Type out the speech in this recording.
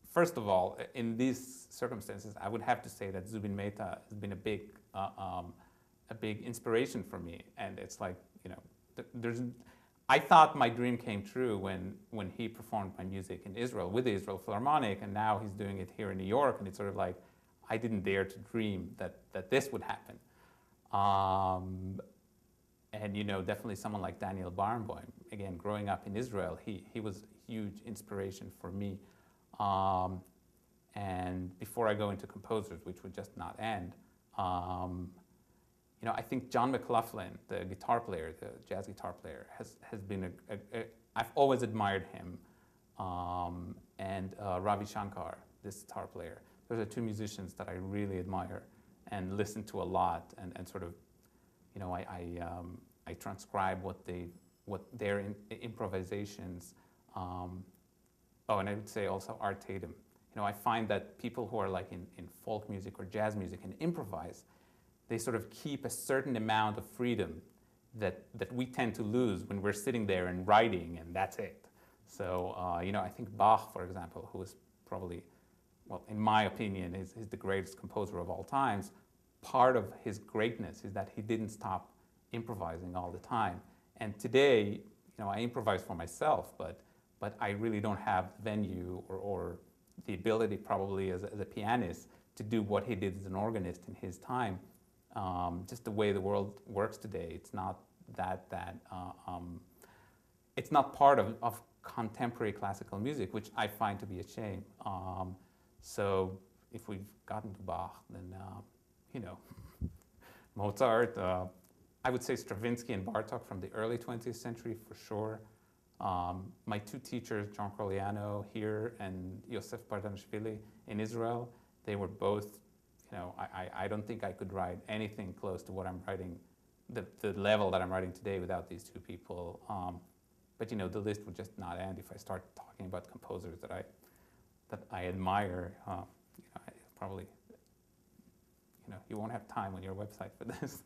first of all, in these circumstances, I would have to say that Zubin Mehta has been a big inspiration for me. And it's like, you know, I thought my dream came true when he performed my music in Israel with the Israel Philharmonic, and now he's doing it here in New York, and it's sort of like, I didn't dare to dream that this would happen. And you know, definitely someone like Daniel Barenboim, again, growing up in Israel, he was a huge inspiration for me. And before I go into composers, which would just not end, you know, I think John McLaughlin, the guitar player, the jazz guitar player, has been I've always admired him. And Ravi Shankar, this guitar player. Those are two musicians that I really admire and listen to a lot, and sort of, you know, I transcribe what their improvisations. Oh, and I would say also Art Tatum. You know, I find that people who are like in folk music or jazz music and improvise, they sort of keep a certain amount of freedom that we tend to lose when we're sitting there and writing, and that's it. So, you know, I think Bach, for example, who is probably, well, in my opinion, is the greatest composer of all times. Part of his greatness is that he didn't stop improvising all the time. And today, you know, I improvise for myself, but I really don't have the venue or the ability, probably as a pianist, to do what he did as an organist in his time. Just the way the world works today, it's not it's not part of contemporary classical music, which I find to be a shame. So if we've gotten to Bach, then you know, Mozart. I would say Stravinsky and Bartók from the early 20th century for sure. My two teachers, John Corliano here and Yosef Bardanishvili in Israel, they were both, you know, I don't think I could write anything close to what I'm writing, the level that I'm writing today without these two people. But you know, the list would just not end if I start talking about composers that I admire. You know, probably, you know, you won't have time on your website for this.